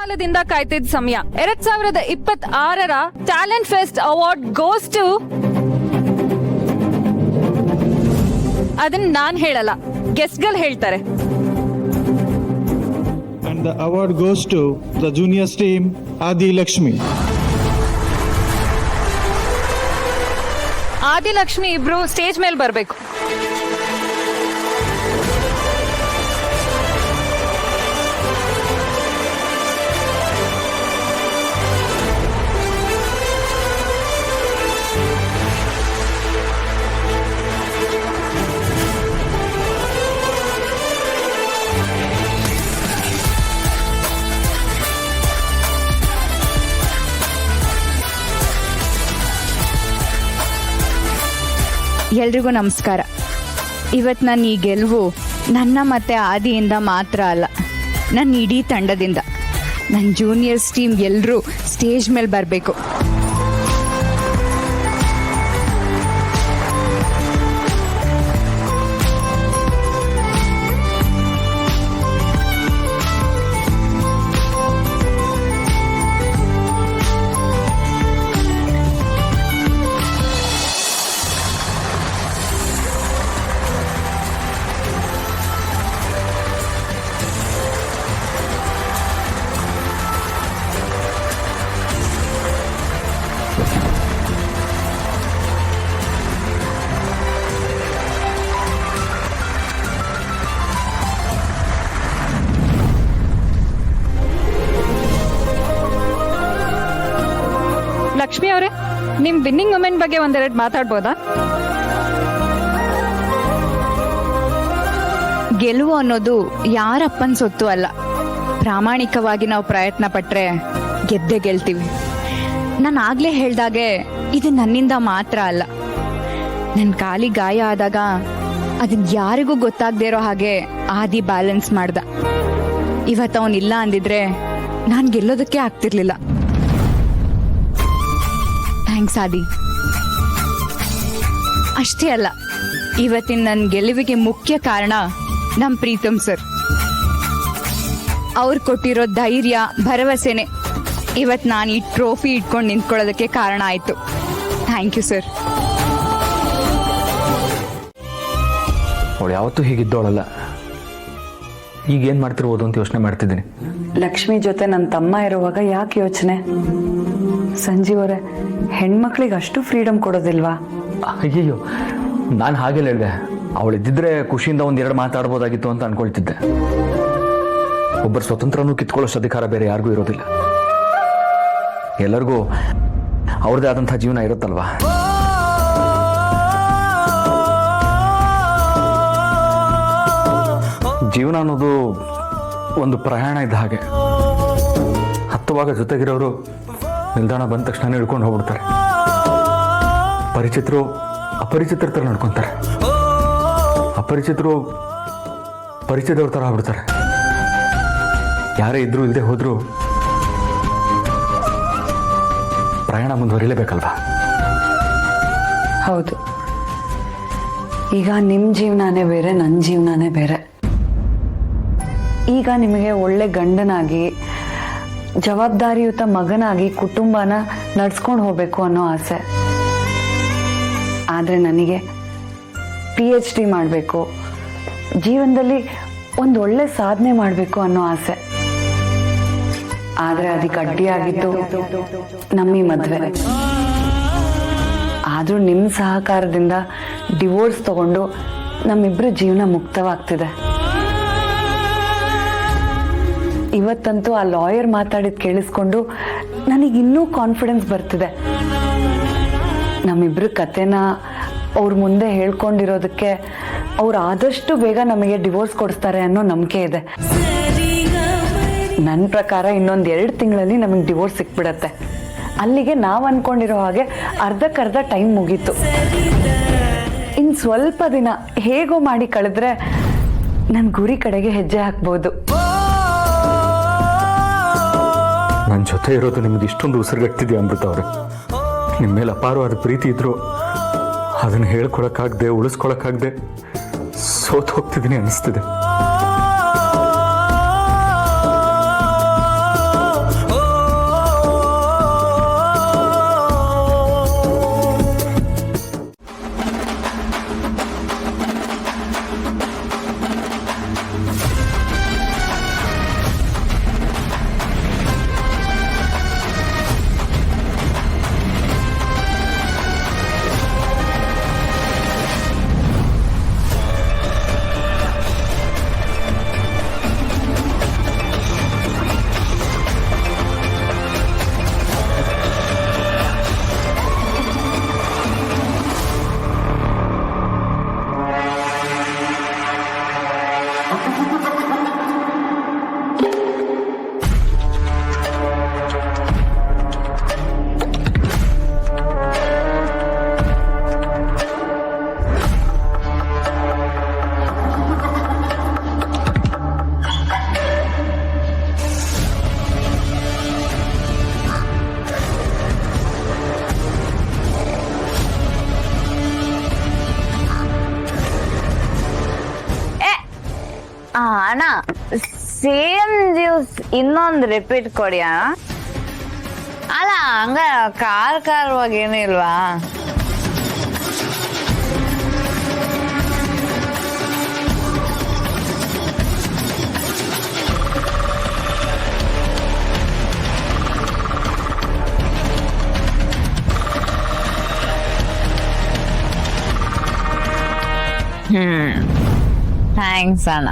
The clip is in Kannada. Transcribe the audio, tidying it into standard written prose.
ಕಾಲದಿಂದ ಕಾಯ್ತಿದ್ದ ಸಮಯ. 2026ರ talent fest award goes to, ಅದನ್ನ ನಾನ್ ಹೇಳಲ್ಲ, ಗೆಸ್ಟ್ಗಳು ಹೇಳ್ತಾರೆ. And the award goes to the juniors team, Adi Lakshmi. Adilakshmi ಇಬ್ರು ಸ್ಟೇಜ್ ಮೇಲೆ ಬರಬೇಕು. ಎಲ್ರಿಗೂ ನಮಸ್ಕಾರ. ಇವತ್ತು ನನ್ನ ಈ ಗೆಲುವು ನನ್ನ ಮತ್ತು ಆದಿಯಿಂದ ಮಾತ್ರ ಅಲ್ಲ, ನನ್ನ ಇಡೀ ತಂಡದಿಂದ. ನನ್ನ ಜೂನಿಯರ್ಸ್ ಟೀಮ್ ಎಲ್ಲರೂ ಸ್ಟೇಜ್ ಮೇಲೆ ಬರಬೇಕು. ಲಕ್ಷ್ಮಿ ಅವರೇ, ನಿಮ್ ವಿನ್ನಿಂಗ್ ಮೊಮೆಂಟ್ ಬಗ್ಗೆ ಒಂದೆರಡು ಮಾತಾಡ್ಬೋದಾ? ಗೆಲುವು ಅನ್ನೋದು ಯಾರಪ್ಪನ ಸೊತ್ತು ಅಲ್ಲ. ಪ್ರಾಮಾಣಿಕವಾಗಿ ನಾವು ಪ್ರಯತ್ನ ಪಟ್ರೆ ಗೆದ್ದೇ ಗೆಲ್ತೀವಿ. ನಾನು ಆಗ್ಲೇ ಹೇಳ್ದಾಗೆ ಇದು ನನ್ನಿಂದ ಮಾತ್ರ ಅಲ್ಲ. ನನ್ನ ಕಾಲಿ ಗಾಯ ಆದಾಗ ಅದನ್ನ ಯಾರಿಗೂ ಗೊತ್ತಾಗದೇ ಇರೋ ಹಾಗೆ ಆದಿ ಬ್ಯಾಲೆನ್ಸ್ ಮಾಡ್ದ. ಇವತ್ತು ಅವನಿಲ್ಲ ಅಂದಿದ್ರೆ ನಾನು ಗೆಲ್ಲೋದಕ್ಕೆ ಆಗ್ತಿರ್ಲಿಲ್ಲ. ಥ್ಯಾಂಕ್ಸ್ ಆದಿ. ಅಷ್ಟೇ ಅಲ್ಲ, ಇವತ್ತಿನ ನನ್ನ ಗೆಲುವಿಗೆ ಮುಖ್ಯ ಕಾರಣ ನಮ್ಮ ಪ್ರೀತಮ್ ಸರ್. ಅವ್ರು ಕೊಟ್ಟಿರೋ ಧೈರ್ಯ, ಭರವಸೆನೆ ಇವತ್ತು ನಾನು ಈ ಟ್ರೋಫಿ ಇಟ್ಕೊಂಡು ನಿಂತ್ಕೊಳ್ಳೋದಕ್ಕೆ ಕಾರಣ ಆಯಿತು. Thank you sir. ಅವಳು ಯಾವತ್ತೂ ಹೀಗಿದ್ದವಳಲ್ಲ. ಈಗೇನು ಮಾಡ್ತಿರ್ಬೋದು ಅಂತ ಯೋಚನೆ ಮಾಡ್ತಿದ್ದೀನಿ. ಲಕ್ಷ್ಮಿ ಜೊತೆ ನನ್ನ ತಮ್ಮ ಇರುವಾಗ ಯಾಕೆ ಯೋಚನೆ? ಸಂಜೀವ್ ಅವರೇ, ಹೆಣ್ಮಕ್ಳಿಗೆ ಅಷ್ಟು ಫ್ರೀಡಮ್ ಕೊಡೋದಿಲ್ವಾ? ಅಯ್ಯಯ್ಯೋ, ನಾನು ಹಾಗೆಲ್ಲ ಹೇಳಿದೆ. ಅವಳಿದ್ದಿದ್ರೆ ಖುಷಿಯಿಂದ ಒಂದೆರಡು ಮಾತಾಡ್ಬೋದಾಗಿತ್ತು ಅಂತ ಅನ್ಕೊಳ್ತಿದ್ದೆ. ಒಬ್ಬರು ಸ್ವತಂತ್ರನೂ ಕಿತ್ಕೊಳ್ಳೋಷ್ಟು ಅಧಿಕಾರ ಬೇರೆ ಯಾರಿಗೂ ಇರೋದಿಲ್ಲ. ಎಲ್ಲರಿಗೂ ಅವ್ರದ್ದೇ ಆದಂಥ ಜೀವನ ಇರುತ್ತಲ್ವಾ. ಜೀವನ ಅನ್ನೋದು ಒಂದು ಪ್ರಯಾಣ ಇದ್ದ ಹಾಗೆ. ಹತ್ತುವಾಗ ಜೊತೆಗಿರೋರು ನಿಲ್ದಾಣ ಬಂದ ತಕ್ಷಣ ಹಿಡ್ಕೊಂಡು ಹೋಗ್ಬಿಡ್ತಾರೆ. ಪರಿಚಿತರು ಅಪರಿಚಿತರ ಥರ ನಡ್ಕೊತಾರೆ, ಅಪರಿಚಿತರು ಪರಿಚಯದವ್ರ ಥರ ಆಗ್ಬಿಡ್ತಾರೆ. ಯಾರೇ ಇದ್ರೂ ಇಲ್ಲದೆ ಹೋದ್ರು ಪ್ರಯಾಣ ಮುಂದುವರಿಲೇಬೇಕಲ್ವಾ? ಹೌದು. ಈಗ ನಿಮ್ಮ ಜೀವನನೇ ಬೇರೆ, ನನ್ನ ಜೀವನನೇ ಬೇರೆ. ಈಗ ನಿಮಗೆ ಒಳ್ಳೆ ಗಂಡನಾಗಿ, ಜವಾಬ್ದಾರಿಯುತ ಮಗನಾಗಿ ಕುಟುಂಬನ ನಡ್ಸ್ಕೊಂಡು ಹೋಗ್ಬೇಕು ಅನ್ನೋ ಆಸೆ. ಆದರೆ ನನಗೆ PhD ಮಾಡಬೇಕು, ಜೀವನದಲ್ಲಿ ಒಂದು ಒಳ್ಳೆ ಸಾಧನೆ ಮಾಡಬೇಕು ಅನ್ನೋ ಆಸೆ. ಆದರೆ ಅದಕ್ಕೆ ಅಡ್ಡಿಯಾಗಿತ್ತು ನಮ್ಮ ಈ ಮದುವೆ. ಆದರೂ ನಿಮ್ಮ ಸಹಕಾರದಿಂದ ಡಿವೋರ್ಸ್ ತಗೊಂಡು ನಮ್ಮಿಬ್ಬರ ಜೀವನ ಮುಕ್ತವಾಗ್ತಿದೆ. ಇವತ್ತಂತೂ ಆ ಲಾಯರ್ ಮಾತಾಡಿದ್ ಕೇಳಿಸ್ಕೊಂಡು ನನಗಿನ್ನೂ ಕಾನ್ಫಿಡೆನ್ಸ್ ಬರ್ತಿದೆ. ನಮ್ಮಿಬ್ರ ಕತೆನ ಅವ್ರ ಮುಂದೆ ಹೇಳ್ಕೊಂಡಿರೋದಕ್ಕೆ ಅವ್ರು ಆದಷ್ಟು ಬೇಗ ನಮಗೆ ಡಿವೋರ್ಸ್ ಕೊಡಿಸ್ತಾರೆ ಅನ್ನೋ ನಂಬಿಕೆ ಇದೆ. ನನ್ನ ಪ್ರಕಾರ ಇನ್ನೊಂದು 2 ತಿಂಗಳಲ್ಲಿ ನಮಗೆ ಡಿವೋರ್ಸ್ ಸಿಕ್ಬಿಡತ್ತೆ. ಅಲ್ಲಿಗೆ ನಾವು ಅನ್ಕೊಂಡಿರೋ ಹಾಗೆ ಅರ್ಧಕ್ಕರ್ಧ ಟೈಮ್ ಮುಗೀತು. ಇನ್ನು ಸ್ವಲ್ಪ ದಿನ ಹೇಗೋ ಮಾಡಿ ಕಳೆದ್ರೆ ನನ್ನ ಗುರಿ ಕಡೆಗೆ ಹೆಜ್ಜೆ ಹಾಕ್ಬೋದು. ನನ್ನ ಜೊತೆ ಇರೋದು ನಿಮ್ಗೆ ಇಷ್ಟೊಂದು ಉಸಿರುಗಟ್ಟಿದೆಯಾ ಅಮೃತ ಅವರೇ? ನಿಮ್ಮ ಮೇಲೆ ಅಪಾರವಾದ ಪ್ರೀತಿ ಇದ್ರು ಅದನ್ನು ಹೇಳ್ಕೊಳಕ್ಕಾಗದೆ, ಉಳಿಸ್ಕೊಳಕ್ಕಾಗದೆ ಸೋತು ಹೋಗ್ತಿದ್ದೀನಿ ಅನ್ನಿಸ್ತಿದೆ. ಅಣ್ಣ ಸೇಮ್ ಜ್ಯೂಸ್ ಇನ್ನೊಂದು ರಿಪೀಟ್ ಕೊಡಿ ಅಣ್ಣ. ಅಲ್ಲ ಹಂಗ ಖಾರವಾಗಿ ಏನಿಲ್ವಾ? ಥ್ಯಾಂಕ್ಸ್ ಅಣ್ಣ.